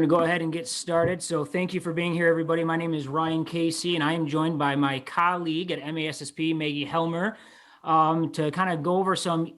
going to go ahead and get started. So thank you for being here, everybody. My name is Ryan Casey, and I am joined by my colleague at MASSP, Maggie Helmer, to kind of go over some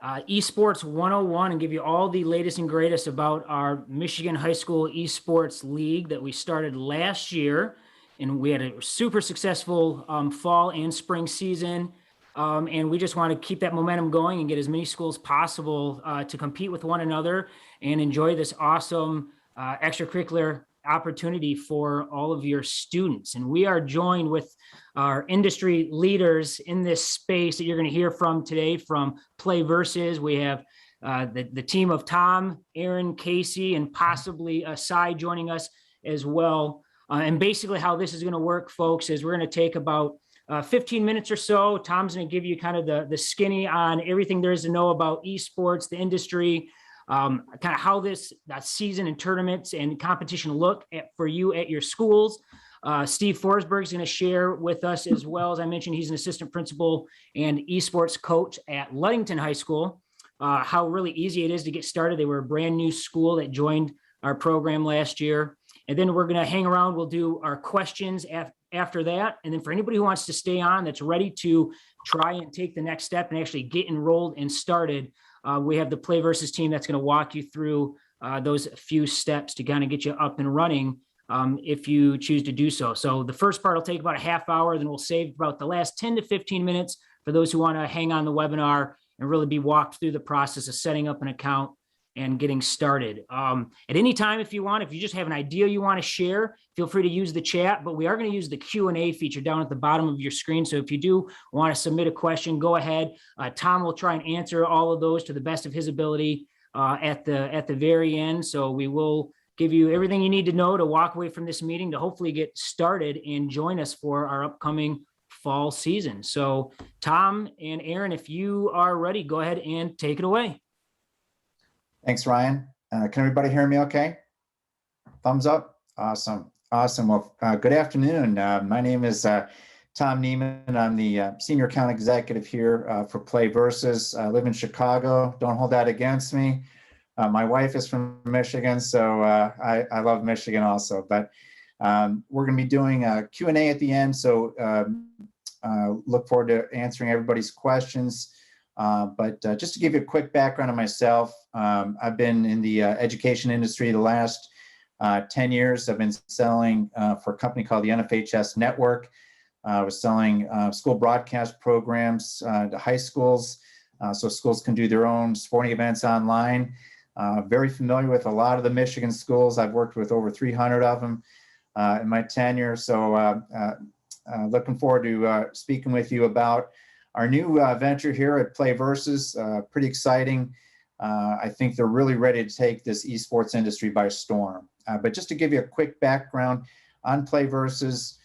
Esports 101 and give you all the latest and greatest about our Michigan High School Esports League that we started last year. And we had a super successful fall and spring season. And we just want to keep that momentum going and get as many schools possible to compete with one another and enjoy this awesome extracurricular opportunity for all of your students. And we are joined with our industry leaders in this space that you're going to hear from today from Play Versus. We have the team of Tom, Aaron, Casey, and possibly Sai joining us as well. And basically how this is going to work, folks, is we're going to take about 15 minutes or so. Tom's going to give you kind of the skinny on everything there is to know about esports, the industry, kind of how this season and tournaments and competition look for you at your schools. Steve Forsberg is going to share with us as well. As I mentioned, he's an assistant principal and esports coach at Ludington High School. How really easy it is to get started. They were a brand new school that joined our program last year. And then we're going to hang around. We'll do our questions after that. And then for anybody who wants to stay on, that's ready to try and take the next step and actually get enrolled and started, we have the Play Versus team that's going to walk you through those few steps to kind of get you up and running if you choose to do so. So the first part will take about a half hour, then we'll save about the last 10 to 15 minutes for those who want to hang on the webinar and really be walked through the process of setting up an account and getting started. At any time, if you want, if you just have an idea you want to share, feel free to use the chat, but we are going to use the Q&A feature down at the bottom of your screen. So if you do want to submit a question, go ahead. Tom will try and answer all of those to the best of his ability at the very end. So we will give you everything you need to know to walk away from this meeting to hopefully get started and join us for our upcoming fall season. So Tom and Aaron, if you are ready, go ahead and take it away. Thanks, Ryan. Can everybody hear me okay? Thumbs up? Awesome. Awesome. Well, good afternoon. My name is Tom Neiman. I'm the Senior Account Executive here for Play Versus. I live in Chicago. Don't hold that against me. My wife is from Michigan, so I love Michigan also. But we're going to be doing a Q&A at the end, so look forward to answering everybody's questions. But just to give you a quick background on myself, I've been in the education industry the last 10 years. I've been selling for a company called the NFHS Network. I was selling school broadcast programs to high schools, so schools can do their own sporting events online. Very familiar with a lot of the Michigan schools. I've worked with over 300 of them in my tenure. So looking forward to speaking with you about our new venture here at Play Versus. Pretty exciting. I think they're really ready to take this esports industry by storm. But just to give you a quick background on Play Versus,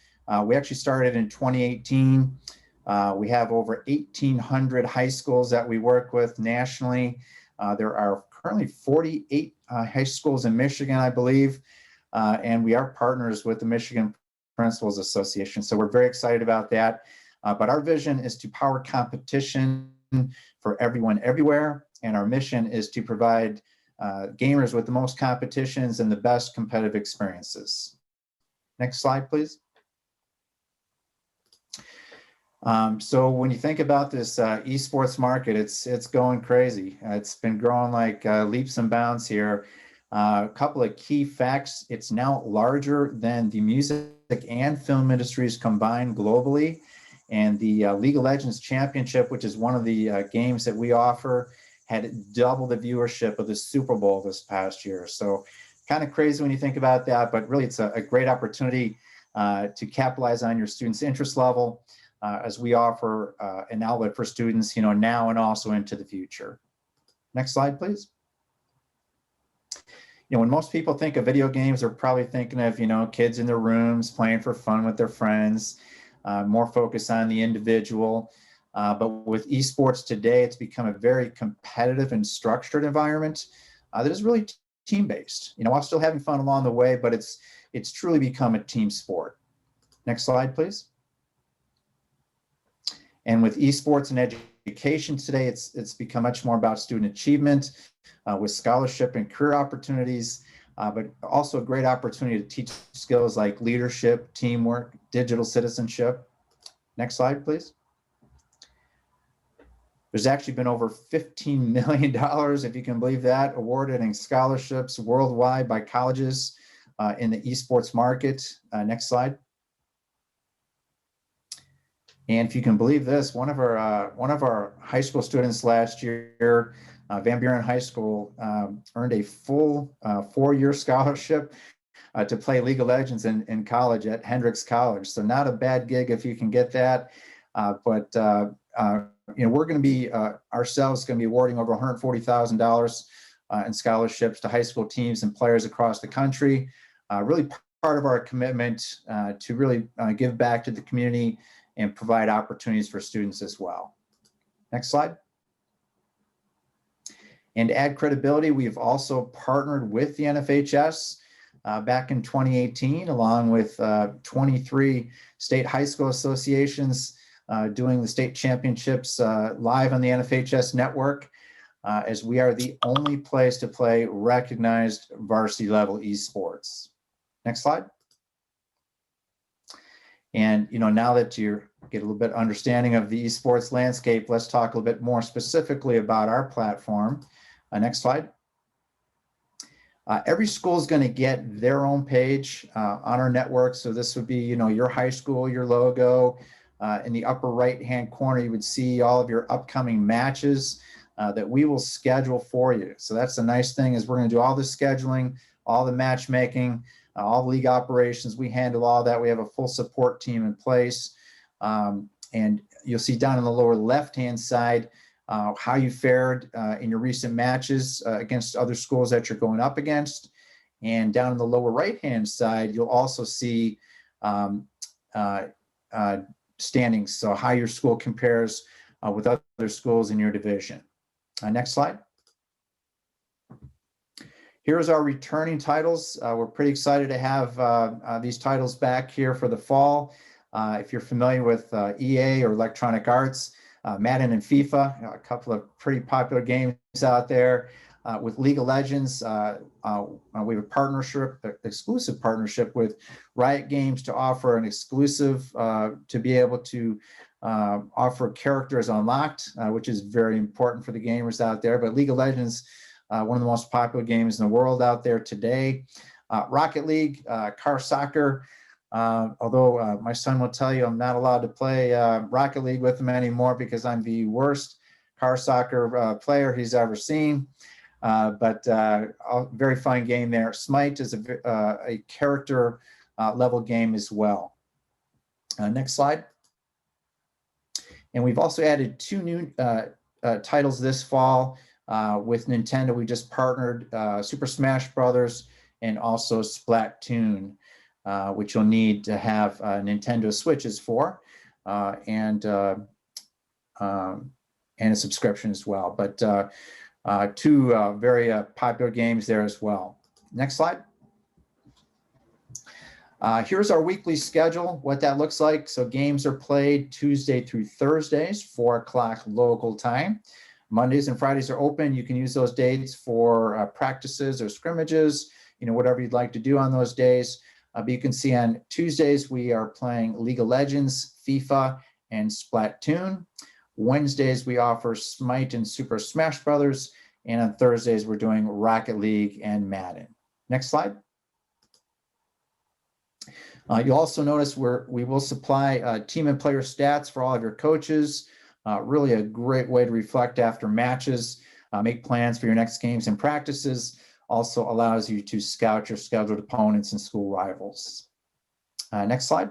we actually started in 2018. We have over 1,800 high schools that we work with nationally. There are currently 48 high schools in Michigan, I believe, and we are partners with the Michigan Principals Association. So we're very excited about that. But our vision is to power competition for everyone everywhere. And our mission is to provide gamers with the most competitions and the best competitive experiences. Next slide, please. So when you think about this esports market, it's going crazy. It's been growing like leaps and bounds here. A couple of key facts: it's now larger than the music and film industries combined globally. And the League of Legends Championship, which is one of the games that we offer, had double the viewership of the Super Bowl this past year. So kind of crazy when you think about that, but really it's a great opportunity to capitalize on your students' interest level as we offer an outlet for students, now and also into the future. Next slide, please. When most people think of video games, they're probably thinking of, kids in their rooms playing for fun with their friends. More focus on the individual. But with esports today, it's become a very competitive and structured environment that is really team-based. While still having fun along the way, but it's truly become a team sport. Next slide, please. And with esports and education today, it's become much more about student achievement with scholarship and career opportunities. but also a great opportunity to teach skills like leadership, teamwork, digital citizenship. Next slide, please. There's actually been over $15 million, if you can believe that, awarded in scholarships worldwide by colleges in the esports market. Next slide. And if you can believe this, one of our high school students last year, Van Buren High School, earned a full 4-year scholarship to play League of Legends in college at Hendrix College. So not a bad gig if you can get that. But we're going to be ourselves going to be awarding over $140,000 in scholarships to high school teams and players across the country. Really part of our commitment to really give back to the community and provide opportunities for students as well. Next slide. And to add credibility, we've also partnered with the NFHS back in 2018, along with 23 state high school associations doing the state championships live on the NFHS network, as we are the only place to play recognized varsity level esports. Next slide. And now that you get a little bit understanding of the esports landscape, let's talk a little bit more specifically about our platform. Next slide. Every school is going to get their own page on our network. So this would be, your high school, your logo. In the upper right-hand corner, you would see all of your upcoming matches that we will schedule for you. So that's the nice thing, is we're going to do all the scheduling, all the matchmaking, all the league operations. We handle all that. We have a full support team in place. And you'll see down in the lower left-hand side how you fared in your recent matches against other schools that you're going up against. And down in the lower right-hand side, you'll also see standings, so how your school compares with other schools in your division. Next slide. Here's our returning titles. We're pretty excited to have these titles back here for the fall. If you're familiar with EA or Electronic Arts, Madden and FIFA, a couple of pretty popular games out there. With League of Legends, we have a partnership, exclusive partnership with Riot Games to offer an exclusive to be able to offer characters unlocked, which is very important for the gamers out there. But League of Legends, one of the most popular games in the world out there today. Rocket League, car soccer. Although my son will tell you I'm not allowed to play Rocket League with him anymore because I'm the worst car soccer player he's ever seen. But a very fun game there. Smite is a character level game as well. Next slide. And we've also added 2 new titles this fall with Nintendo. We just partnered Super Smash Brothers and also Splatoon, which you'll need to have Nintendo Switches for, and a subscription as well. But 2 very popular games there as well. Next slide. Here's our weekly schedule, what that looks like. So games are played Tuesday through Thursdays, 4 o'clock local time. Mondays and Fridays are open. You can use those dates for practices or scrimmages, whatever you'd like to do on those days. But you can see on Tuesdays, we are playing League of Legends, FIFA, and Splatoon. Wednesdays, we offer Smite and Super Smash Brothers. And on Thursdays, we're doing Rocket League and Madden. Next slide. You'll also notice we will supply team and player stats for all of your coaches. Really a great way to reflect after matches, make plans for your next games and practices. Also allows you to scout your scheduled opponents and school rivals. Next slide.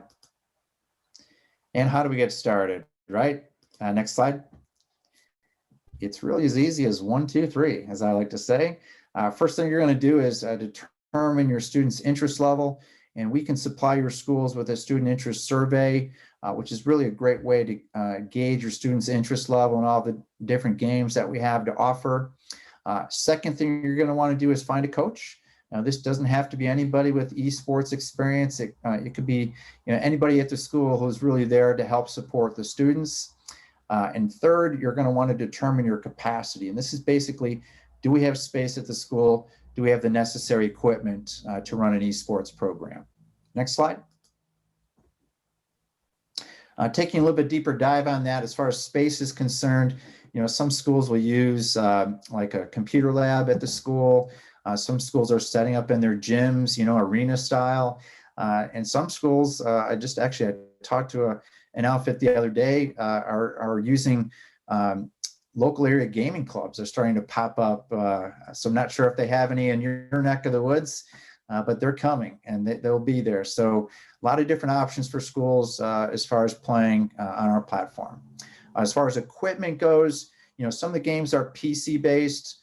And how do we get started, right? Next slide. It's really as easy as 1, 2, 3, as I like to say. First thing you're going to do is determine your student's interest level, and we can supply your schools with a student interest survey, which is really a great way to gauge your student's interest level in all the different games that we have to offer. Second thing you're going to want to do is find a coach. Now, this doesn't have to be anybody with esports experience. It could be anybody at the school who's really there to help support the students. And third, you're going to want to determine your capacity. And this is basically, do we have space at the school do we have the necessary equipment to run an esports program? Next slide. Taking a little bit deeper dive on that, as far as space is concerned, some schools will use like a computer lab at the school. Some schools are setting up in their gyms, arena style. And some schools, I talked to an outfit the other day, are using local area gaming clubs. They're starting to pop up. So I'm not sure if they have any in your neck of the woods, but they're coming and they'll be there. So a lot of different options for schools as far as playing on our platform. As far as equipment goes, some of the games are PC based.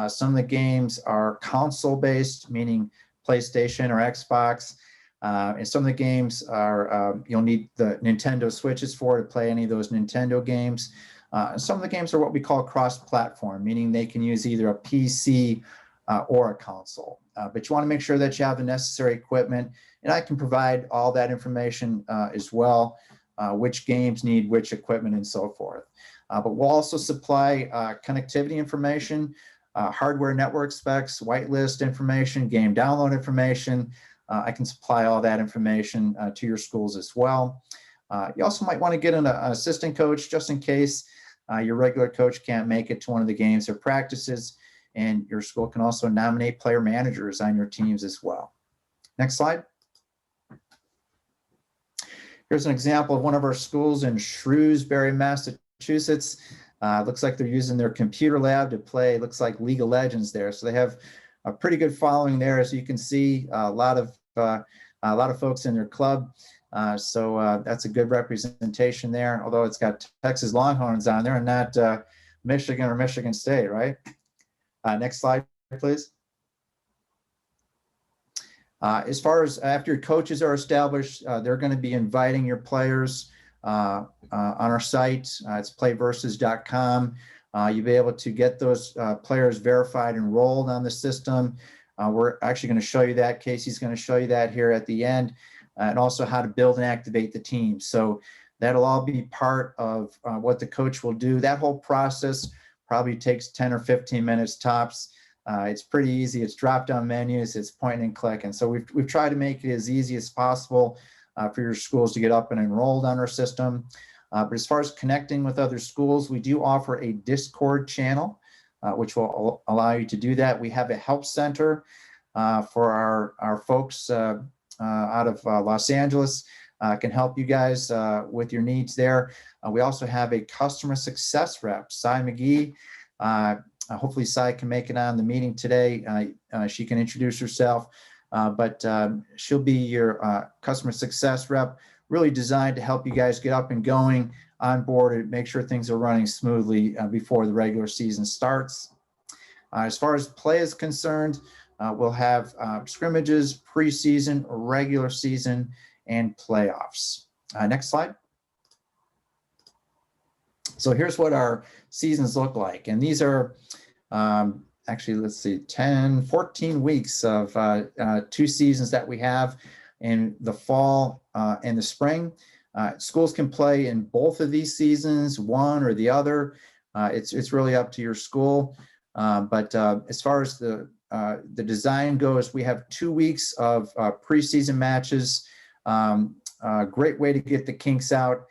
Some of the games are console based, meaning PlayStation or Xbox. And some of the games are, you'll need the Nintendo Switches to play any of those Nintendo games. Some of the games are what we call cross-platform, meaning they can use either a PC or a console. But you want to make sure that you have the necessary equipment, and I can provide all that information as well, which games need which equipment and so forth. But we'll also supply connectivity information, hardware network specs, whitelist information, game download information. I can supply all that information to your schools as well. You also might want to get an assistant coach just in case your regular coach can't make it to one of the games or practices, and your school can also nominate player managers on your teams as well. Next slide. Here's an example of one of our schools in Shrewsbury, Massachusetts. Looks like they're using their computer lab to play, looks like League of Legends there. So they have a pretty good following there. As you can see, a lot of folks in their club. So that's a good representation there, although it's got Texas Longhorns on there and not Michigan or Michigan State, right? Next slide, please. As far as after your coaches are established, they're going to be inviting your players on our site. It's playversus.com. You'll be able to get those players verified, enrolled on the system. We're actually going to show you that. Casey's going to show you that here at the end, and also how to build and activate the team. So that'll all be part of what the coach will do. That whole process probably takes 10 or 15 minutes tops. It's pretty easy. It's drop-down menus. It's point and click. And so we've tried to make it as easy as possible for your schools to get up and enrolled on our system. But as far as connecting with other schools, we do offer a Discord channel, which will allow you to do that. We have a help center for our folks out of Los Angeles, can help you guys with your needs there. We also have a customer success rep, Cy McGee. Hopefully Cy can make it on the meeting today. She can introduce herself, but she'll be your customer success rep, really designed to help you guys get up and going on board and make sure things are running smoothly before the regular season starts. As far as play is concerned, we'll have scrimmages, preseason, regular season, and playoffs. Next slide. So here's what our seasons look like. And these are actually, let's see, 14 weeks of 2 seasons that we have in the fall and the spring. Schools can play in both of these seasons, one or the other. It's really up to your school. But as far as the design goes, we have 2 weeks of preseason matches. Great way to get the kinks out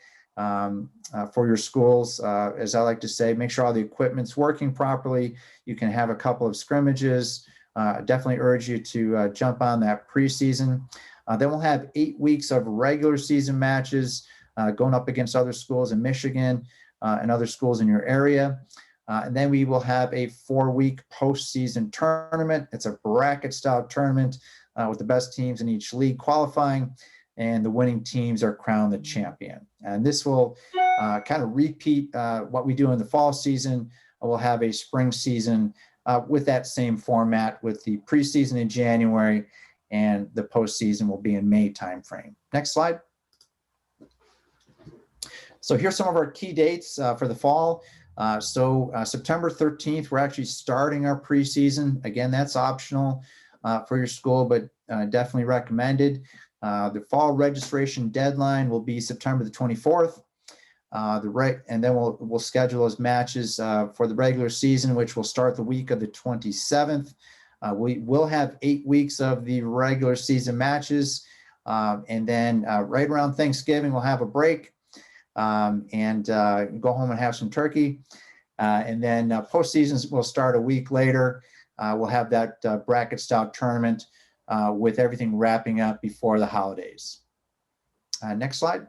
for your schools. As I like to say, make sure all the equipment's working properly. You can have a couple of scrimmages. Definitely urge you to jump on that preseason. Then we'll have 8 weeks of regular season matches going up against other schools in Michigan and other schools in your area. And then we will have a 4-week postseason tournament. It's a bracket style tournament with the best teams in each league qualifying, and the winning teams are crowned the champion. And this will kind of repeat what we do in the fall season. We'll have a spring season with that same format, with the preseason in January and the postseason will be in May timeframe. Next slide. So here's some of our key dates for the fall. September 13th, we're actually starting our preseason. Again, that's optional for your school, but definitely recommended. The fall registration deadline will be September the 24th. And then we'll schedule those matches for the regular season, which will start the week of the 27th. We will have 8 weeks of the regular season matches. And then right around Thanksgiving, we'll have a break and go home and have some turkey. And then postseasons will start a week later. We'll have that bracket style tournament with everything wrapping up before the holidays. Next slide.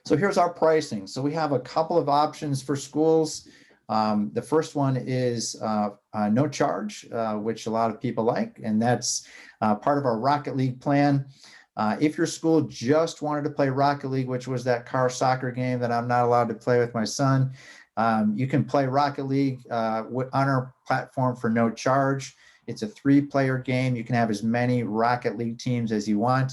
So here's our pricing. So we have a couple of options for schools. The first one is no charge, which a lot of people like, and that's part of our Rocket League plan. If your school just wanted to play Rocket League, which was that car soccer game that I'm not allowed to play with my son, you can play Rocket League on our platform for no charge. It's a 3-player game. You can have as many Rocket League teams as you want.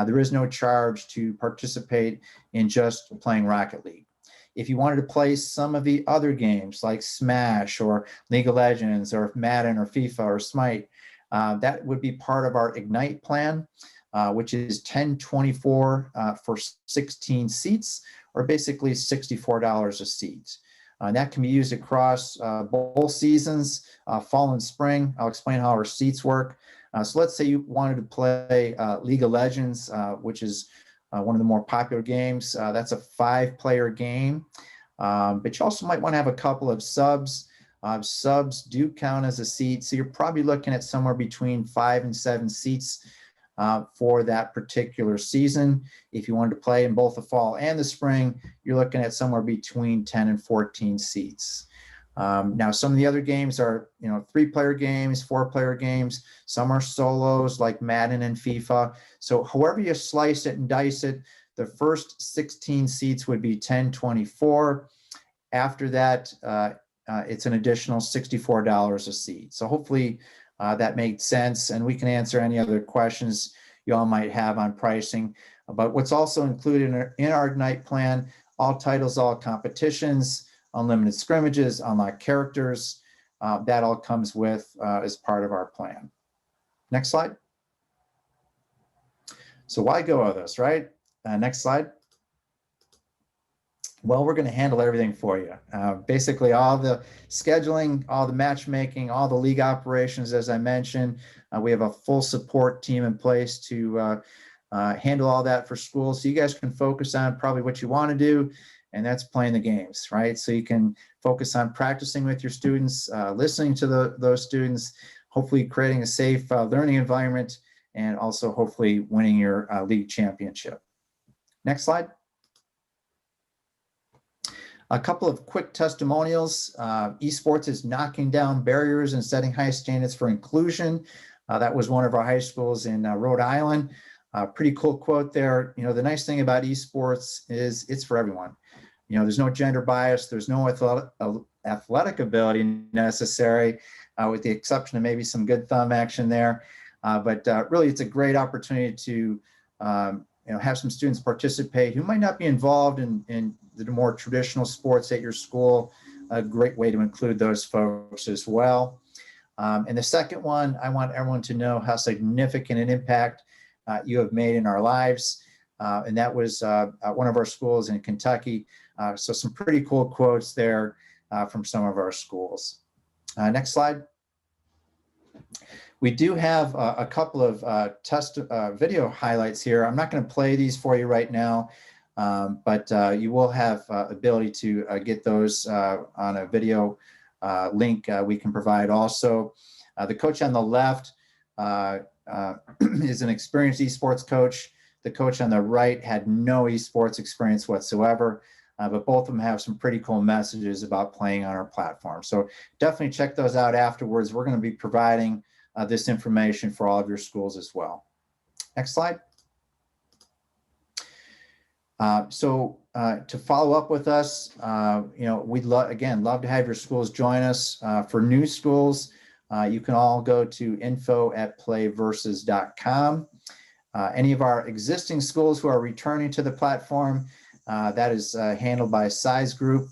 There is no charge to participate in just playing Rocket League. If you wanted to play some of the other games like Smash or League of Legends or Madden or FIFA or Smite, that would be part of our Ignite plan, which is $10.24 for 16 seats, or basically $64 a seat. That can be used across both seasons, fall and spring. I'll explain how our seats work. So let's say you wanted to play League of Legends, which is one of the more popular games. That's a 5-player game, but you also might want to have a couple of subs. Subs do count as a seat, so you're probably looking at somewhere between 5 and 7 seats for that particular season. If you wanted to play in both the fall and the spring, you're looking at somewhere between 10 and 14 seats. Now, some of the other games are, 3-player games, 4-player games. Some are solos like Madden and FIFA. So however you slice it and dice it, the first 16 seats would be $10.24. After that, it's an additional $64 a seat. So hopefully that made sense, and we can answer any other questions you all might have on pricing. But what's also included in our Ignite plan, all titles, all competitions, unlimited scrimmages, unlocked characters, that all comes with as part of our plan. Next slide. So why go with us, right? Next slide. Well, we're going to handle everything for you. Basically, all the scheduling, all the matchmaking, all the league operations, as I mentioned. We have a full support team in place to handle all that for schools. So you guys can focus on probably what you want to do, and that's playing the games, right? So you can focus on practicing with your students, listening to those students, hopefully creating a safe learning environment, and also hopefully winning your league championship. Next slide. A couple of quick testimonials. Esports is knocking down barriers and setting high standards for inclusion. That was one of our high schools in Rhode Island. Pretty cool quote there. The nice thing about esports is it's for everyone. There's no gender bias. There's no athletic ability necessary, with the exception of maybe some good thumb action there. But really, it's a great opportunity to have some students participate who might not be involved in the more traditional sports at your school. A great way to include those folks as well. And the second one, I want everyone to know how significant an impact you have made in our lives. And that was one of our schools in Kentucky. So some pretty cool quotes there from some of our schools. Next slide. We do have a couple of test video highlights here. I'm not going to play these for you right now, but you will have ability to get those on a video link we can provide also. The coach on the left is an experienced esports coach. The coach on the right had no esports experience whatsoever, but both of them have some pretty cool messages about playing on our platform. So definitely check those out afterwards. We're going to be providing this information for all of your schools as well. Next slide. So to follow up with us, we'd love to have your schools join us. For new schools, you can all go to info@playversus.com. Any of our existing schools who are returning to the platform, that is handled by Size Group,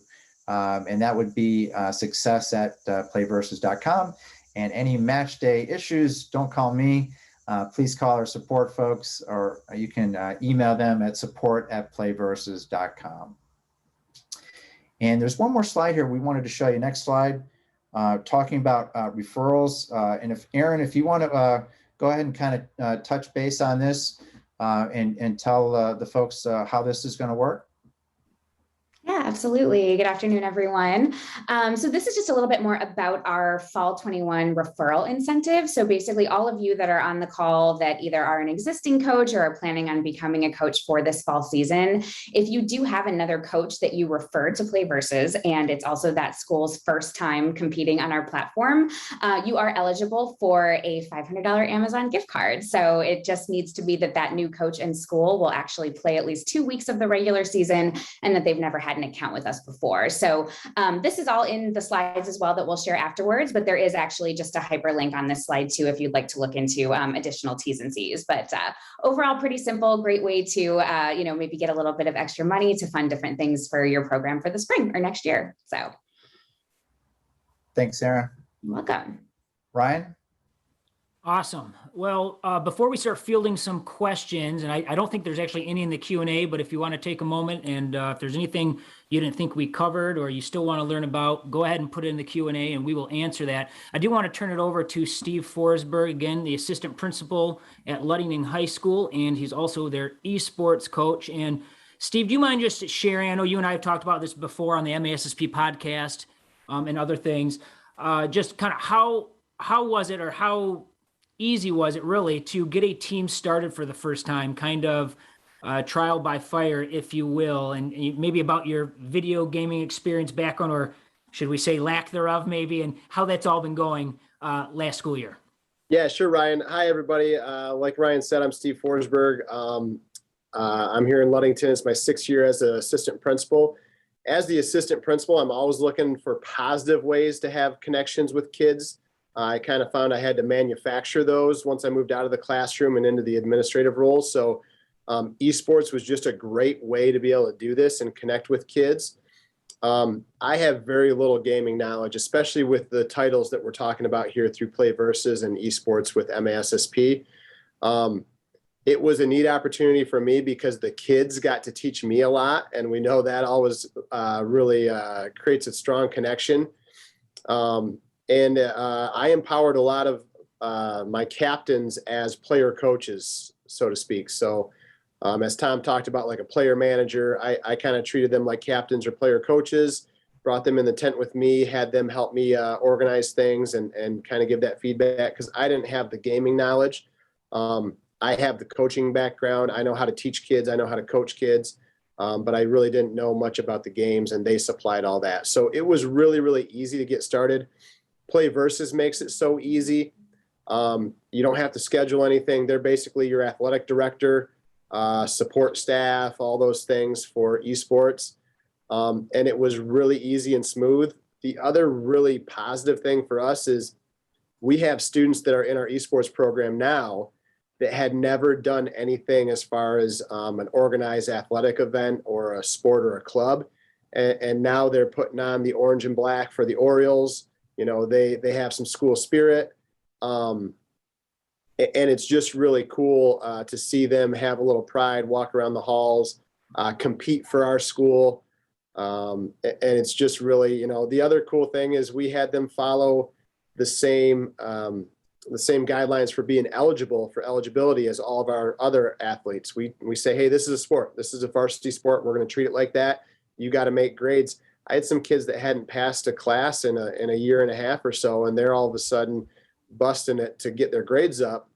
and that would be success@playversus.com. And any match day issues, don't call me. Please call our support folks, or you can email them at support@playversus.com. And there's one more slide here we wanted to show you. Next slide. talking about referrals. And if Aaron, if you want to go ahead and kind of touch base on this and tell the folks how this is going to work. Yeah, absolutely. Good afternoon, everyone. So this is just a little bit more about our Fall 21 referral incentive. So basically all of you that are on the call that either are an existing coach or are planning on becoming a coach for this fall season, if you do have another coach that you refer to play Versus, and it's also that school's first time competing on our platform, you are eligible for a $500 Amazon gift card. So it just needs to be that that new coach in school will actually play at least 2 weeks of the regular season and that they've never had an account with us before. So this is all in the slides as well that we'll share afterwards, but there is actually just a hyperlink on this slide too, if you'd like to look into additional T's and C's. But overall, pretty simple, great way to, maybe get a little bit of extra money to fund different things for your program for the spring or next year. So. Thanks, Aaron. You're welcome. Ryan? Awesome. Well, before we start fielding some questions, and I don't think there's actually any in the Q&A, but if you want to take a moment and if there's anything you didn't think we covered or you still want to learn about, go ahead and put it in the Q&A and we will answer that. I do want to turn it over to Steve Forsberg, again, the assistant principal at Ludington High School, and he's also their esports coach. And Steve, do you mind just sharing, I know you and I have talked about this before on the MASSP podcast and other things, just kind of how was it, or how easy was it really to get a team started for the first time, kind of trial by fire, if you will, and maybe about your video gaming experience background, or should we say lack thereof maybe, and how that's all been going last school year? Yeah, sure, Ryan. Hi, everybody. Like Ryan said, I'm Steve Forsberg. I'm here in Ludington. It's my 6th year as an assistant principal. As the assistant principal, I'm always looking for positive ways to have connections with kids. I kind of found I had to manufacture those once I moved out of the classroom and into the administrative role. So esports was just a great way to be able to do this and connect with kids. I have very little gaming knowledge, especially with the titles that we're talking about here through Play Versus and esports with MASSP. It was a neat opportunity for me because the kids got to teach me a lot, and we know that always really creates a strong connection. And I empowered a lot of my captains as player coaches, so to speak. So as Tom talked about, like a player manager, I kind of treated them like captains or player coaches, brought them in the tent with me, had them help me organize things and kind of give that feedback, because I didn't have the gaming knowledge. I have the coaching background. I know how to teach kids. I know how to coach kids. But I really didn't know much about the games, and they supplied all that. So it was really, really easy to get started. Play Versus makes it so easy. You don't have to schedule anything. They're basically your athletic director, support staff, all those things for esports. And it was really easy and smooth. The other really positive thing for us is we have students that are in our esports program now that had never done anything as far as an organized athletic event or a sport or a club. And now they're putting on the orange and black for the Orioles. You know, they have some school spirit. And it's just really cool to see them have a little pride, walk around the halls, compete for our school. And it's just really, you know, the other cool thing is we had them follow the same guidelines for being eligible for eligibility as all of our other athletes. We say, hey, this is a sport. This is a varsity sport. We're going to treat it like that. You got to make grades. I had some kids that hadn't passed a class in a year and a half or so, and they're all of a sudden busting it to get their grades up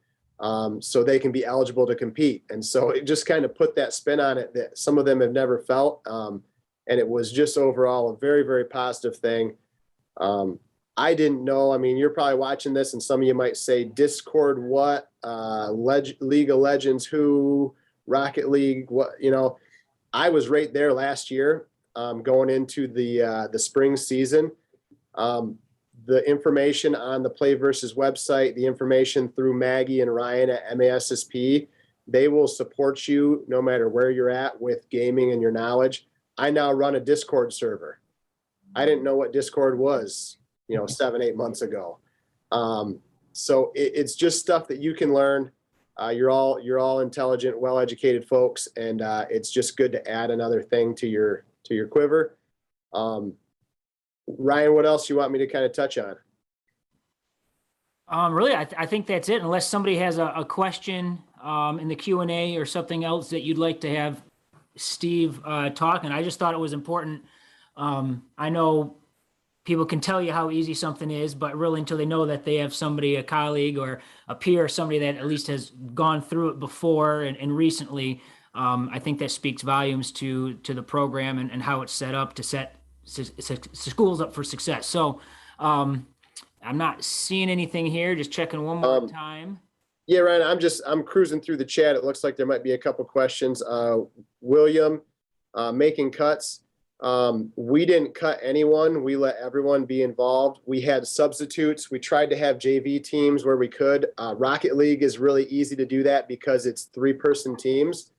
so they can be eligible to compete. And so it just kind of put that spin on it that some of them have never felt. And it was just overall a very, very positive thing. I didn't know, I mean, you're probably watching this and some of you might say Discord, what, League of Legends, who, Rocket League, what, you know, I was right there last year going into the spring season. The information on the Play Versus website, the information through Maggie and Ryan at MASSP, they will support you no matter where you're at with gaming and your knowledge. I now run a Discord server. I didn't know what Discord was, 7-8 months ago. So it's just stuff that you can learn. You're all intelligent, well-educated folks, and it's just good to add another thing to your quiver. Ryan, what else you want me to kind of touch on? Really, I think that's it. Unless somebody has a question in the Q&A or something else that you'd like to have Steve talk. And I just thought it was important. I know people can tell you how easy something is, but really until they know that they have somebody, a colleague or a peer, somebody that at least has gone through it before and recently, I think that speaks volumes to the program and how it's set up to set schools up for success. So I'm not seeing anything here. Just checking one more time. Yeah, Ryan, I'm cruising through the chat. It looks like there might be a couple questions. William, making cuts. We didn't cut anyone. We let everyone be involved. We had substitutes. We tried to have JV teams where we could. Rocket League is really easy to do that because it's 3-person teams.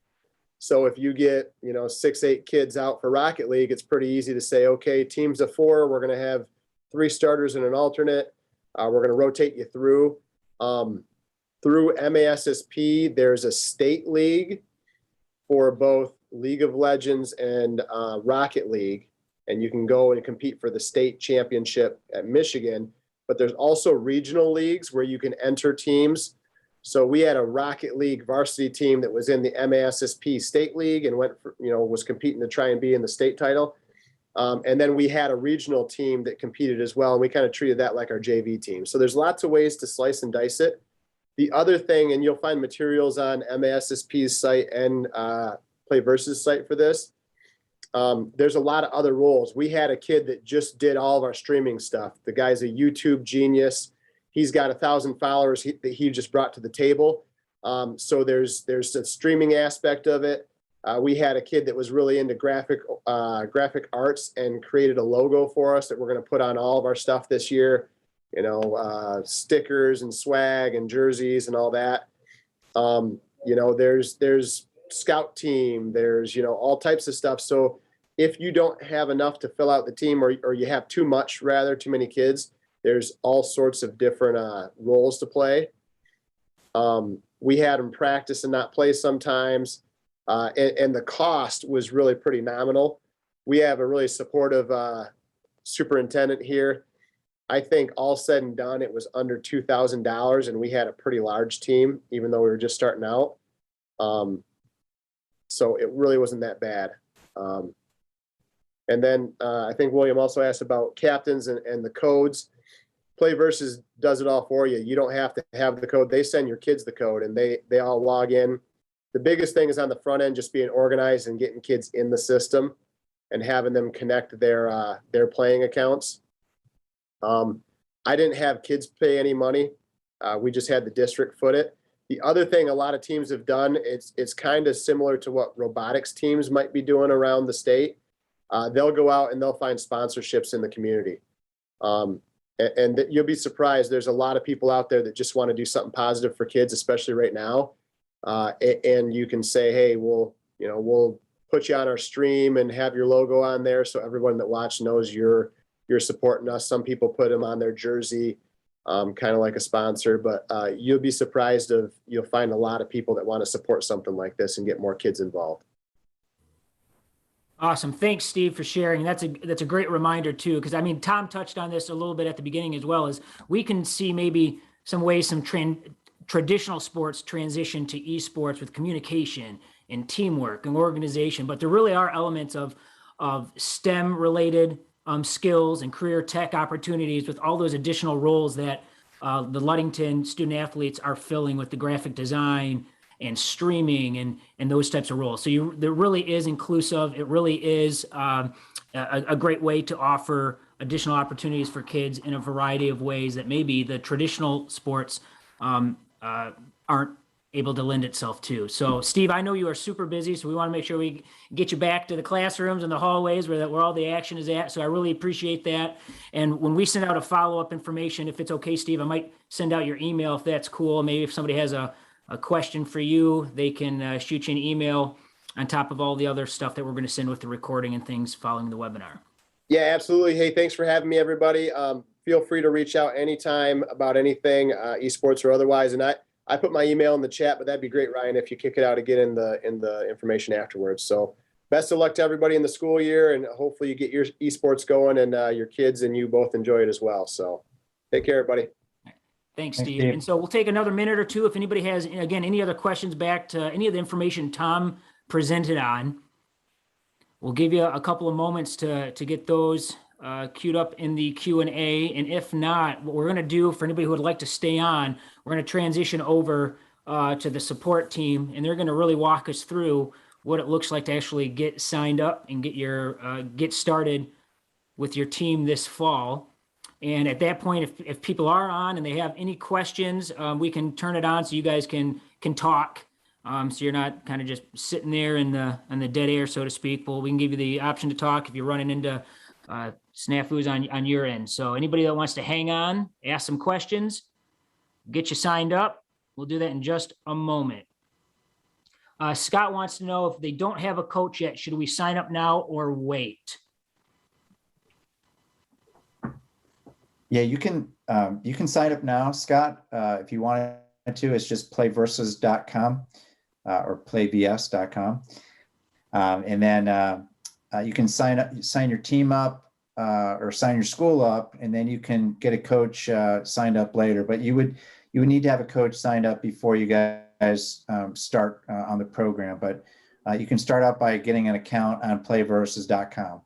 So if you get, 6-8 kids out for Rocket League, it's pretty easy to say, okay, teams of 4, we're going to have 3 starters and an alternate. We're going to rotate you through. Through MASSP, there's a state league for both League of Legends and Rocket League, and you can go and compete for the state championship at Michigan. But there's also regional leagues where you can enter teams. So we had a Rocket League varsity team that was in the MASSP state league and went for, was competing to try and be in the state title. And then we had a regional team that competed as well, and we kind of treated that like our JV team. So there's lots of ways to slice and dice it. The other thing, and you'll find materials on MASSP's site and Play Versus site for this, there's a lot of other roles. We had a kid that just did all of our streaming stuff. The guy's a YouTube genius. He's got 1,000 followers that he just brought to the table. So there's a streaming aspect of it. We had a kid that was really into graphic arts and created a logo for us that we're going to put on all of our stuff this year. Stickers and swag and jerseys and all that. There's scout team, there's, all types of stuff. So if you don't have enough to fill out the team or you have too many kids, there's all sorts of different roles to play. We had them practice and not play sometimes. And the cost was really pretty nominal. We have a really supportive superintendent here. I think all said and done, it was under $2,000, and we had a pretty large team, even though we were just starting out. So it really wasn't that bad. And then I think William also asked about captains and the codes. Play Versus does it all for you. You don't have to have the code. They send your kids the code, and they all log in. The biggest thing is on the front end, just being organized and getting kids in the system and having them connect their playing accounts. I didn't have kids pay any money. We just had the district foot it. The other thing a lot of teams have done, it's kind of similar to what robotics teams might be doing around the state. They'll go out and they'll find sponsorships in the community. And you'll be surprised. There's a lot of people out there that just want to do something positive for kids, especially right now. And you can say, hey, we'll put you on our stream and have your logo on there so everyone that watched knows you're supporting us. Some people put them on their jersey, kind of like a sponsor, but you'll be surprised you'll find a lot of people that want to support something like this and get more kids involved. Awesome. Thanks, Steve, for sharing. That's a great reminder too, because Tom touched on this a little bit at the beginning as well. As we can see maybe some ways some traditional sports transition to esports with communication and teamwork and organization, but there really are elements of STEM related skills and career tech opportunities with all those additional roles that the Ludington student athletes are filling with the graphic design and streaming and those types of roles. So there really is inclusive. It really is a great way to offer additional opportunities for kids in a variety of ways that maybe the traditional sports aren't able to lend itself to. So Steve, I know you are super busy, so we want to make sure we get you back to the classrooms and the hallways where all the action is at. So I really appreciate that. And when we send out a follow-up information, if it's okay, Steve, I might send out your email if that's cool. Maybe if somebody has a question for you, they can shoot you an email on top of all the other stuff that we're going to send with the recording and things following the webinar. Yeah, absolutely. Hey, thanks for having me, everybody. Feel free to reach out anytime about anything, esports or otherwise. And I put my email in the chat, but that'd be great, Ryan, if you kick it out again in the information afterwards. So best of luck to everybody in the school year, and hopefully you get your esports going and your kids and you both enjoy it as well. So take care, everybody. Thanks, Thanks, Steve. Steve. And so we'll take another minute or two. If anybody has, again, any other questions back to any of the information Tom presented on, we'll give you a couple of moments to get those queued up in the Q&A. And if not, what we're going to do for anybody who would like to stay on, we're going to transition over to the support team, and they're going to really walk us through what it looks like to actually get signed up and get started with your team this fall. And at that point, if people are on and they have any questions, we can turn it on so you guys can talk. So you're not kind of just sitting there in the dead air, so to speak. Well, we can give you the option to talk if you're running into snafus on your end. So anybody that wants to hang on, ask some questions, get you signed up. We'll do that in just a moment. Scott wants to know if they don't have a coach yet, should we sign up now or wait? Yeah, you can sign up now, Scott, if you wanted to. It's just playversus.com or playvs.com. And then you can sign your team up or sign your school up, and then you can get a coach signed up later. But you would need to have a coach signed up before you guys start on the program. But you can start out by getting an account on playversus.com.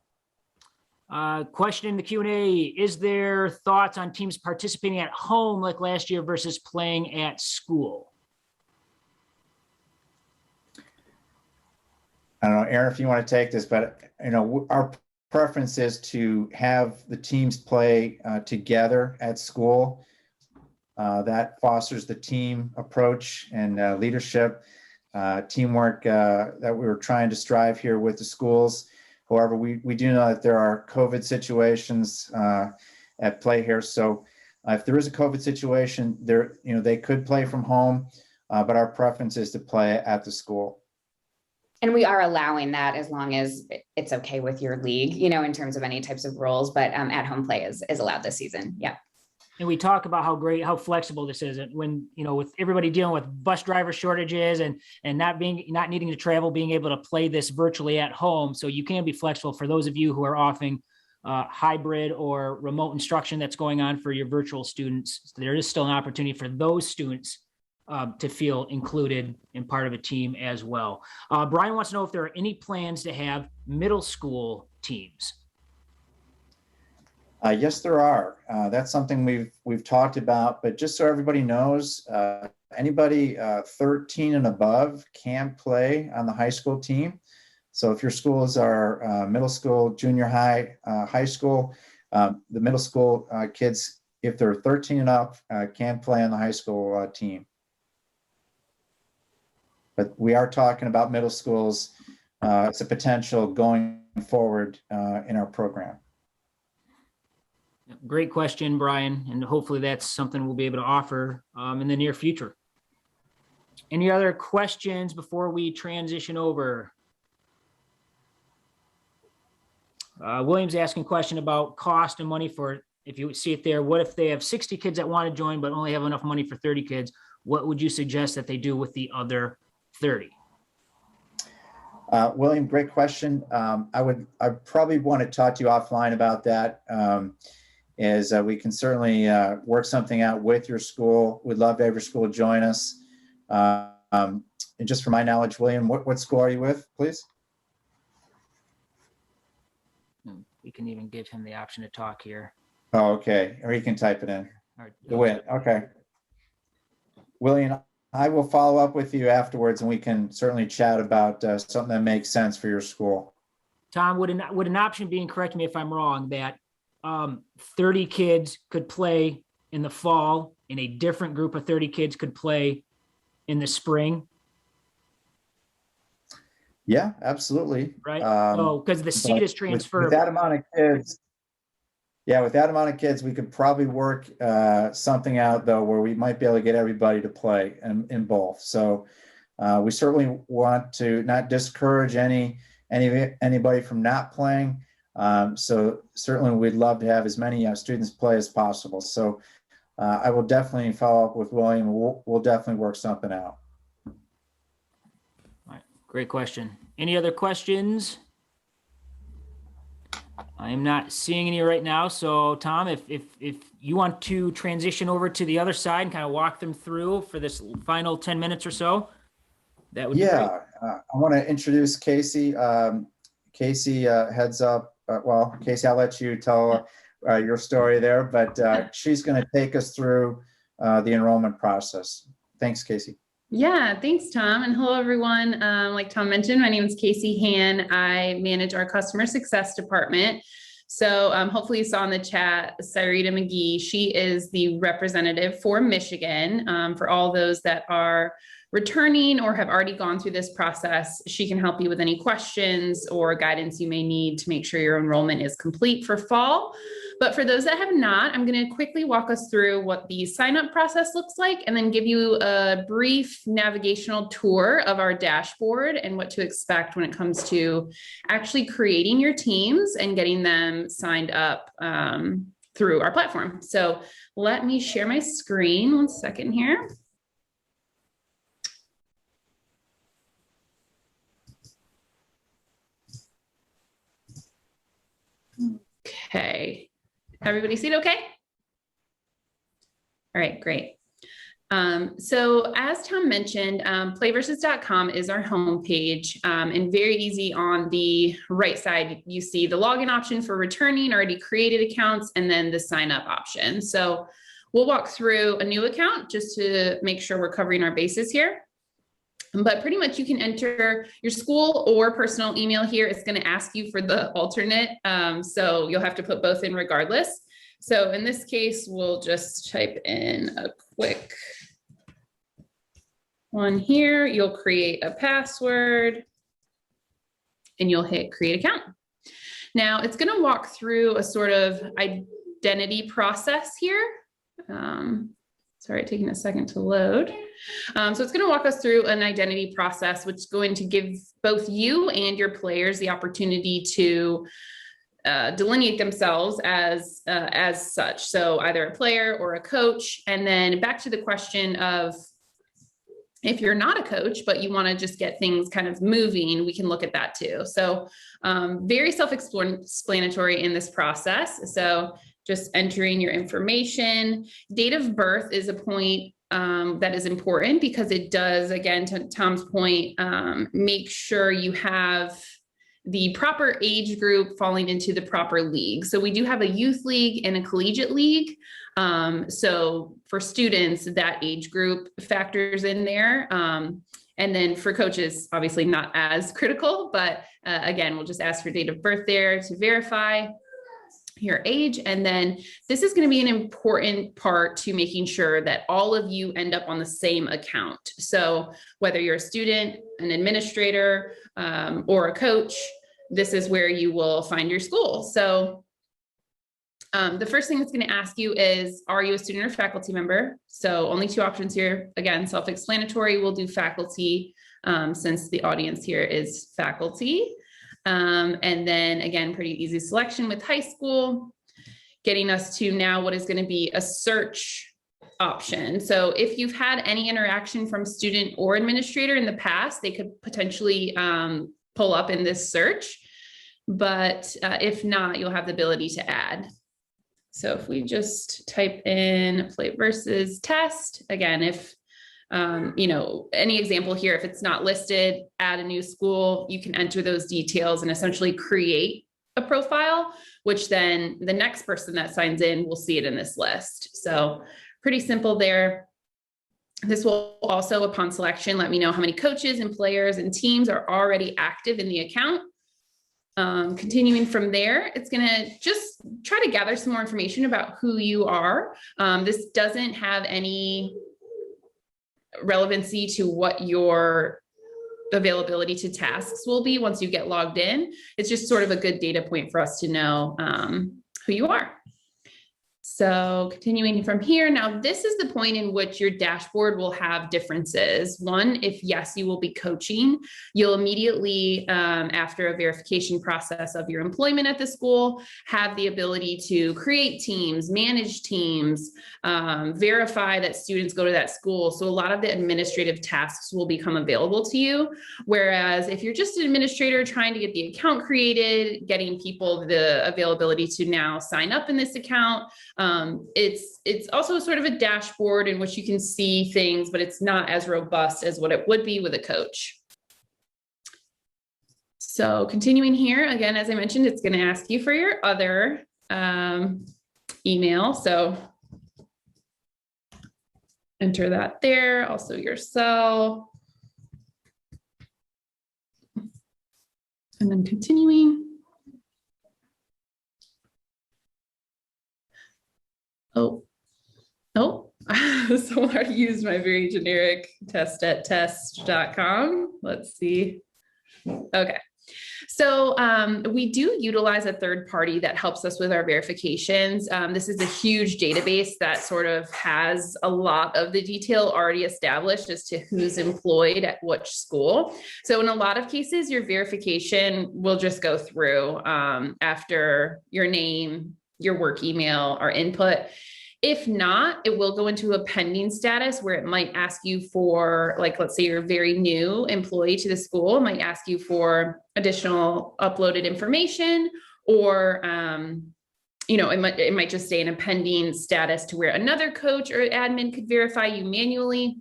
Question in the Q&A, is there thoughts on teams participating at home like last year versus playing at school? I don't know, Aaron, if you want to take this, but our preference is to have the teams play together at school. That fosters the team approach and leadership, teamwork that we were trying to strive here with the schools. However, we do know that there are COVID situations at play here. So if there is a COVID situation, they could play from home, but our preference is to play at the school. And we are allowing that as long as it's okay with your league, in terms of any types of rules, but at home play is allowed this season. Yeah. And we talk about how flexible this is. And when, with everybody dealing with bus driver shortages and not needing to travel, being able to play this virtually at home. So you can be flexible for those of you who are offering hybrid or remote instruction that's going on for your virtual students. So there is still an opportunity for those students to feel included and part of a team as well. Brian wants to know if there are any plans to have middle school teams. Yes, there are. That's something we've talked about, but just so everybody knows, anybody 13 and above can play on the high school team. So if your schools are middle school, junior high, high school, the middle school kids, if they're 13 and up, can play on the high school team. But we are talking about middle schools. It's a potential going forward in our program. Great question, Brian, and hopefully that's something we'll be able to offer in the near future. Any other questions before we transition over? William's asking a question about cost and money for, if you see it there, what if they have 60 kids that want to join but only have enough money for 30 kids? What would you suggest that they do with the other 30? William, great question. I probably want to talk to you offline about that. As we can certainly work something out with your school. We'd love to have your school join us. And just for my knowledge, William, what school are you with, please? We can even give him the option to talk here. Oh, okay. Or you can type it in. DeWitt. Okay. William, I will follow up with you afterwards, and we can certainly chat about something that makes sense for your school. Tom, would an option be, and correct me if I'm wrong, that 30 kids could play in the fall and a different group of 30 kids could play in the spring? Yeah, absolutely. Right. So because the seed is transferable. With that amount of kids, with that amount of kids, we could probably work something out though, where we might be able to get everybody to play in both. So we certainly want to not discourage anybody from not playing. So certainly we'd love to have as many students play as possible. So I will definitely follow up with William. We'll definitely work something out. All right, Great question. Any other questions? I am not seeing any right now. So Tom, if you want to transition over to the other side and kind of walk them through for this final 10 minutes or so, that would be great. Yeah, I want to introduce Casey. Casey heads up. Well, Casey, I'll let you tell your story there, but she's going to take us through the enrollment process. Thanks, Casey. Yeah, thanks, Tom. And hello, everyone. Like Tom mentioned, my name is Casey Han. I manage our customer success department. So hopefully you saw in the chat, Sarita McGee, she is the representative for Michigan. For all those that are returning or have already gone through this process, she can help you with any questions or guidance you may need to make sure your enrollment is complete for fall. But for those that have not, I'm going to quickly walk us through what the sign-up process looks like and then give you a brief navigational tour of our dashboard and what to expect when it comes to actually creating your teams and getting them signed up through our platform. So let me share my screen 1 second here. Okay. Everybody see it okay? All right, great. So as Tom mentioned, playversus.com is our homepage, and very easy. On the right side, you see the login option for returning already created accounts and then the sign up option. So we'll walk through a new account just to make sure we're covering our bases here. But pretty much you can enter your school or personal email here. It's going to ask you for the alternate. So you'll have to put both in regardless. So in this case, we'll just type in a quick one here. You'll create a password and you'll hit create account. Now it's going to walk through a sort of identity process here. Sorry, taking a second to load. So it's going to walk us through an identity process, which is going to give both you and your players the opportunity to delineate themselves as such. So either a player or a coach. And then back to the question of if you're not a coach, but you want to just get things kind of moving, we can look at that too. So very self-explanatory in this process. So just entering your information. Date of birth is a point that is important because it does, again, to Tom's point, make sure you have the proper age group falling into the proper league. So we do have a youth league and a collegiate league. So for students, that age group factors in there. And then for coaches, obviously not as critical, but again, we'll just ask for date of birth there to verify your age. And then this is going to be an important part to making sure that all of you end up on the same account. So whether you're a student, an administrator, or a coach, this is where you will find your school. So the first thing it's going to ask you is, are you a student or faculty member? So only two options here. Again, self-explanatory. We'll do faculty since the audience here is faculty. And then again, pretty easy selection with high school, getting us to now what is going to be a search option. So if you've had any interaction from student or administrator in the past, they could potentially pull up in this search, but if not, you'll have the ability to add. So if we just type in play versus test, again, if any example here, if it's not listed, add a new school, you can enter those details and essentially create a profile, which then the next person that signs in will see it in this list. So pretty simple there. This will also, upon selection, let me know how many coaches and players and teams are already active in the account. Continuing from there, it's going to just try to gather some more information about who you are. This doesn't have any relevancy to what your availability to tasks will be once you get logged in. It's just sort of a good data point for us to know who you are. So continuing from here, now this is the point in which your dashboard will have differences. One, if yes, you will be coaching, you'll immediately, after a verification process of your employment at the school, have the ability to create teams, manage teams, verify that students go to that school. So a lot of the administrative tasks will become available to you. Whereas if you're just an administrator trying to get the account created, getting people the availability to now sign up in this account, it's also sort of a dashboard in which you can see things, but it's not as robust as what it would be with a coach. So continuing here, again, as I mentioned, it's going to ask you for your other email. So enter that there, also your cell. And then continuing. Oh, someone already used my very generic test@test.com. Let's see. Okay. So we do utilize a third party that helps us with our verifications. This is a huge database that sort of has a lot of the detail already established as to who's employed at which school. So in a lot of cases, your verification will just go through after your name, your work email, or input. If not, it will go into a pending status where it might ask you for, like, let's say you're a very new employee to the school, it might ask you for additional uploaded information, or, it might just stay in a pending status to where another coach or admin could verify you manually.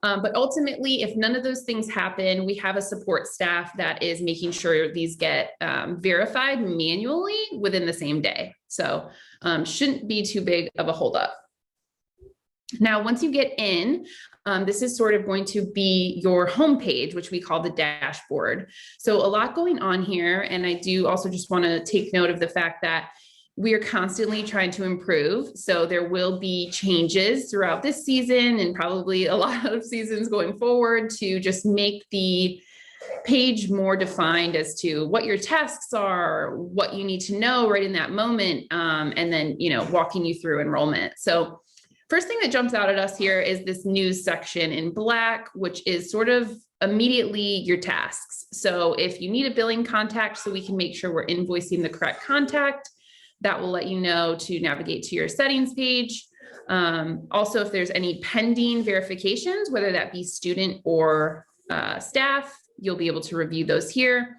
But ultimately, if none of those things happen, we have a support staff that is making sure these get verified manually within the same day. So shouldn't be too big of a holdup. Now, once you get in, this is sort of going to be your homepage, which we call the dashboard. So a lot going on here. And I do also just want to take note of the fact that we are constantly trying to improve. So there will be changes throughout this season and probably a lot of seasons going forward to just make the page more defined as to what your tasks are, what you need to know right in that moment, and then, walking you through enrollment. So first thing that jumps out at us here is this news section in black, which is sort of immediately your tasks. So if you need a billing contact so we can make sure we're invoicing the correct contact, that will let you know to navigate to your settings page. Also, if there's any pending verifications, whether that be student or staff, you'll be able to review those here.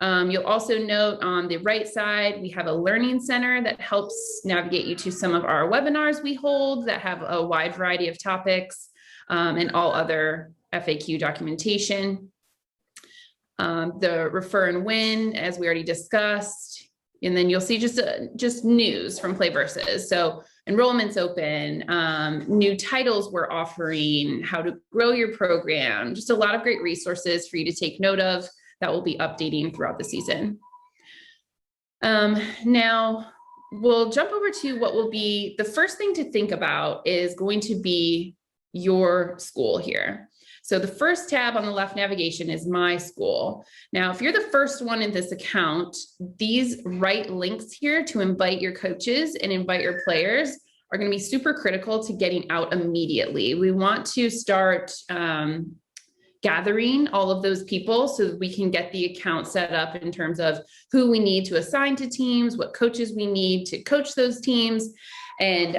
You'll also note on the right side, we have a learning center that helps navigate you to some of our webinars we hold that have a wide variety of topics, and all other FAQ documentation. The refer and win, as we already discussed. And then you'll see just news from PlayVersus. So enrollment's open, new titles we're offering, how to grow your program, just a lot of great resources for you to take note of that will be updating throughout the season. Now we'll jump over to what will be the first thing to think about is going to be your school here. So the first tab on the left navigation is My School. Now, if you're the first one in this account, these right links here to invite your coaches and invite your players are going to be super critical to getting out immediately. We want to start gathering all of those people so that we can get the account set up in terms of who we need to assign to teams, what coaches we need to coach those teams. And,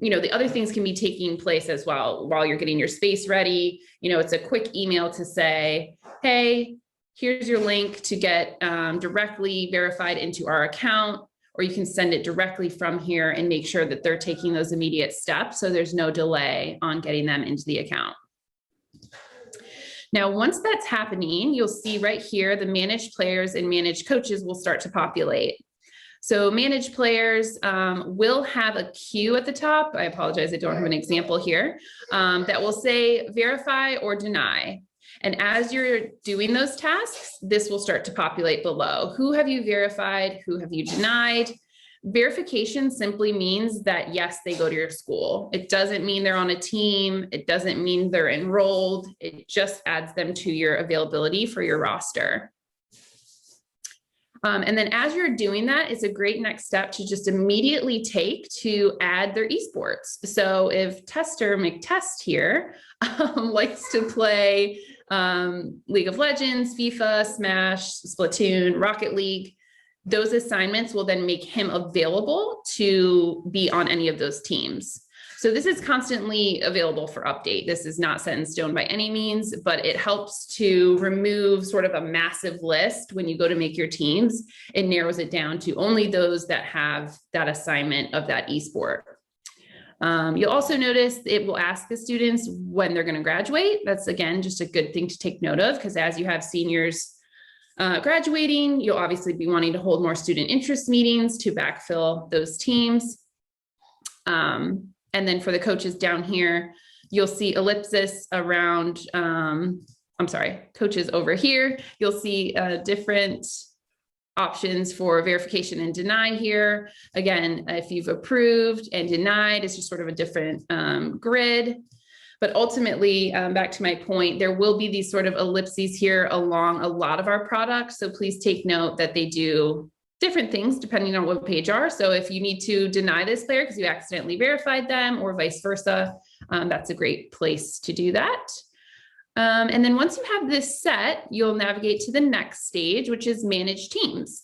the other things can be taking place as well while you're getting your space ready. It's a quick email to say, hey, here's your link to get directly verified into our account, or you can send it directly from here and make sure that they're taking those immediate steps so there's no delay on getting them into the account. Now, once that's happening, you'll see right here, the managed players and managed coaches will start to populate. So managed players will have a queue at the top. I apologize, I don't have an example here, that will say verify or deny. And as you're doing those tasks, this will start to populate below. Who have you verified? Who have you denied? Verification simply means that, yes, they go to your school. It doesn't mean they're on a team. It doesn't mean they're enrolled. It just adds them to your availability for your roster. And then as you're doing that, it's a great next step to just immediately take to add their esports. So if Tester McTest here likes to play League of Legends, FIFA, Smash, Splatoon, Rocket League, those assignments will then make him available to be on any of those teams. So this is constantly available for update. This is not set in stone by any means, but it helps to remove sort of a massive list when you go to make your teams. It narrows it down to only those that have that assignment of that esport. You'll also notice it will ask the students when they're going to graduate. That's, again, just a good thing to take note of, because as you have seniors graduating, you'll obviously be wanting to hold more student interest meetings to backfill those teams. And then for the coaches down here, you'll see ellipsis around, coaches over here. You'll see different options for verification and deny here. Again, if you've approved and denied, it's just sort of a different grid. But ultimately, back to my point, there will be these sort of ellipses here along a lot of our products. So please take note that they do different things depending on what page are. So if you need to deny this player because you accidentally verified them or vice versa, that's a great place to do that. And then once you have this set, you'll navigate to the next stage, which is manage teams.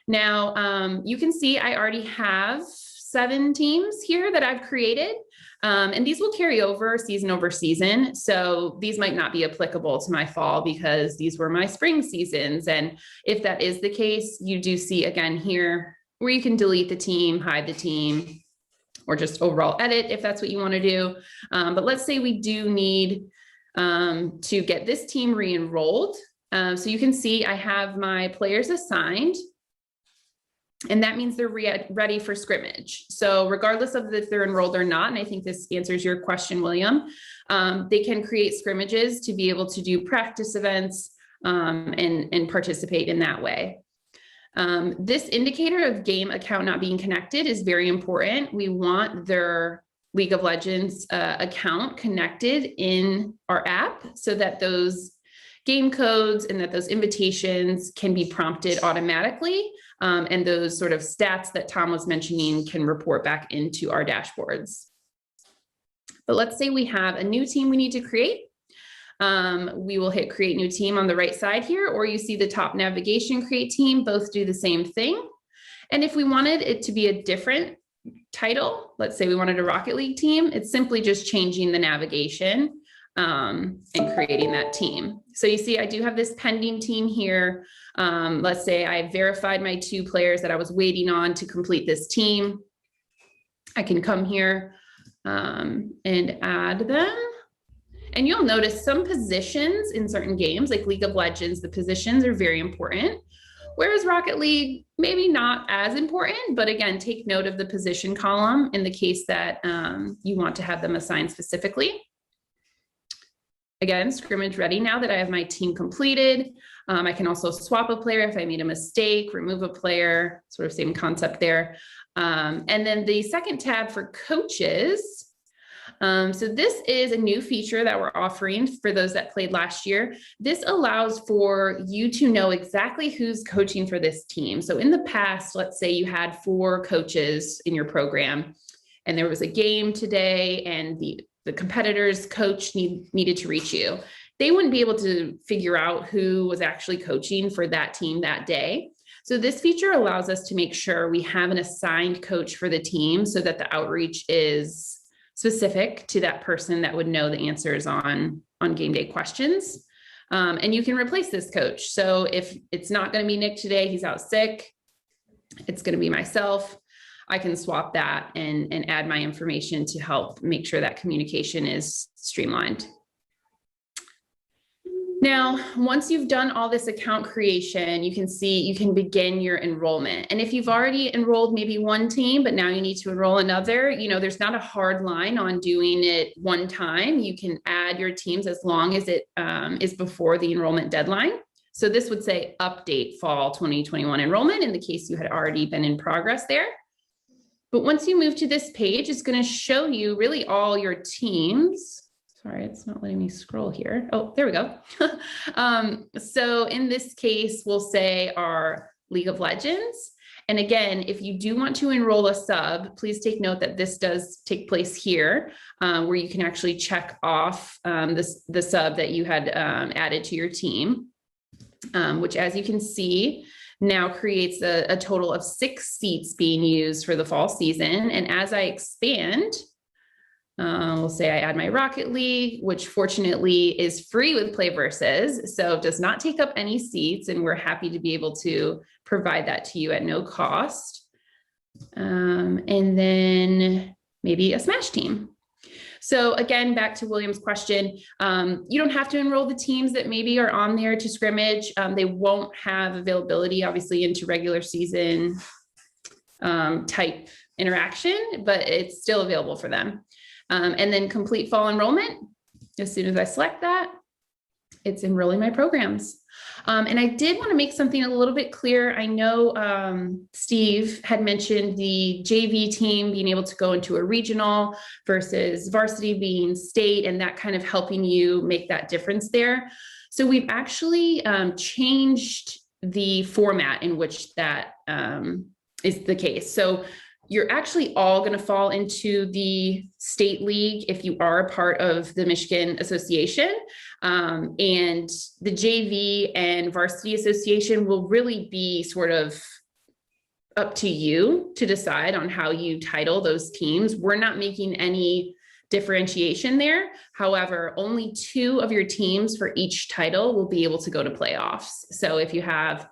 Now, you can see I already have 7 teams here that I've created. And these will carry over season. So these might not be applicable to my fall because these were my spring seasons. And if that is the case, you do see again here where you can delete the team, hide the team, or just overall edit if that's what you want to do. But let's say we do need to get this team re-enrolled. So you can see I have my players assigned. And that means they're ready for scrimmage. So regardless of if they're enrolled or not, and I think this answers your question, William, they can create scrimmages to be able to do practice events and participate in that way. This indicator of game account not being connected is very important. We want their League of Legends account connected in our app so that those game codes and that those invitations can be prompted automatically. And those sort of stats that Tom was mentioning can report back into our dashboards. But let's say we have a new team we need to create. We will hit create new team on the right side here, or you see the top navigation create team, both do the same thing. And if we wanted it to be a different title, let's say we wanted a Rocket League team, it's simply just changing the navigation and creating that team. So you see, I do have this pending team here. Let's say I verified my 2 players that I was waiting on to complete this team. I can come here and add them. And you'll notice some positions in certain games, like League of Legends, the positions are very important. Whereas Rocket League, maybe not as important, but again, take note of the position column in the case that you want to have them assigned specifically. Again, scrimmage ready now that I have my team completed. I can also swap a player if I made a mistake, remove a player, sort of same concept there. And then the second tab for coaches. So this is a new feature that we're offering for those that played last year. This allows for you to know exactly who's coaching for this team. So in the past, let's say you had 4 coaches in your program and there was a game today and the competitor's coach needed to reach you. They wouldn't be able to figure out who was actually coaching for that team that day. So this feature allows us to make sure we have an assigned coach for the team so that the outreach is specific to that person that would know the answers on game day questions. And you can replace this coach. So if it's not going to be Nick today, he's out sick, it's going to be myself. I can swap that and add my information to help make sure that communication is streamlined. Now, once you've done all this account creation, you can see you can begin your enrollment. And if you've already enrolled maybe one team, but now you need to enroll another, there's not a hard line on doing it one time. You can add your teams as long as it is before the enrollment deadline. So this would say update fall 2021 enrollment in the case you had already been in progress there. But once you move to this page, it's going to show you really all your teams. Sorry, it's not letting me scroll here. Oh, there we go. So in this case, we'll say our League of Legends. And again, if you do want to enroll a sub, please take note that this does take place here, where you can actually check off the sub that you had added to your team, which, as you can see, now creates a total of 6 seats being used for the fall season. And as I expand, we'll say I add my Rocket League, which fortunately is free with Play Versus, so it does not take up any seats, and we're happy to be able to provide that to you at no cost. And then maybe a Smash team. So again, back to William's question, you don't have to enroll the teams that maybe are on there to scrimmage. They won't have availability, obviously, into regular season type interaction, but it's still available for them. And then complete fall enrollment. As soon as I select that, it's enrolling my programs. And I did want to make something a little bit clear. I know Steve had mentioned the JV team being able to go into a regional versus varsity being state, and that kind of helping you make that difference there. So we've actually changed the format in which that is the case. So you're actually all going to fall into the state league if you are a part of the Michigan Association. And the JV and varsity association will really be sort of up to you to decide on how you title those teams. We're not making any differentiation there. However, only 2 of your teams for each title will be able to go to playoffs. So if you have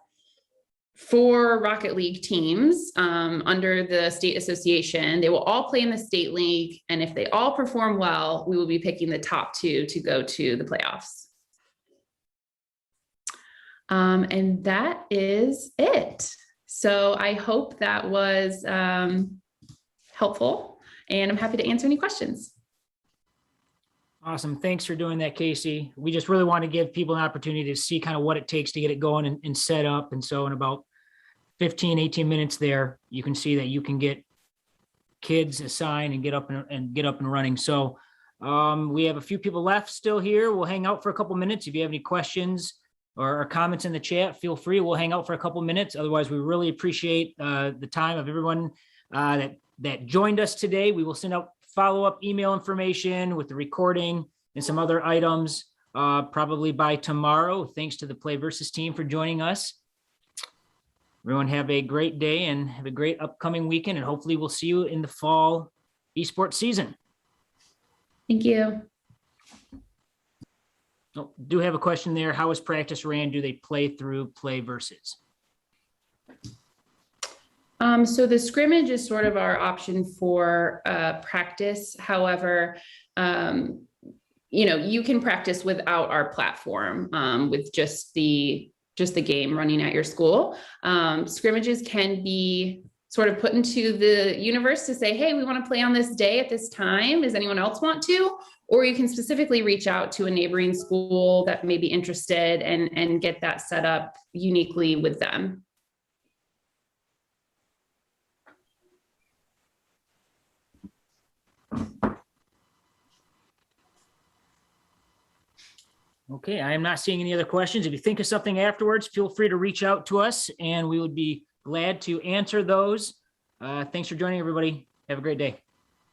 4 Rocket League teams under the state association, they will all play in the state league. And if they all perform well, we will be picking the top 2 to go to the playoffs. And that is it. So I hope that was helpful, and I'm happy to answer any questions. Awesome. Thanks for doing that, Casey. We just really want to give people an opportunity to see kind of what it takes to get it going and set up. And so in about 15, 18 minutes there, you can see that you can get kids assigned and get up and running. So we have a few people left still here. We'll hang out for a couple minutes. If you have any questions or comments in the chat, feel free. We'll hang out for a couple minutes. Otherwise, we really appreciate the time of everyone that joined us today. We will send out follow-up email information with the recording and some other items probably by tomorrow. Thanks to the Play Versus team for joining us. Everyone have a great day and have a great upcoming weekend, and hopefully we'll see you in the fall esports season. Thank you. Oh, do have a question there. How is practice ran? Do they play through Play Versus? So the scrimmage is sort of our option for practice. However, you can practice without our platform with just the game running at your school. Scrimmages can be sort of put into the universe to say, hey, we want to play on this day at this time. Does anyone else want to? Or you can specifically reach out to a neighboring school that may be interested and get that set up uniquely with them. Okay, I am not seeing any other questions. If you think of something afterwards, feel free to reach out to us and we would be glad to answer those. Thanks for joining, everybody. Have a great day.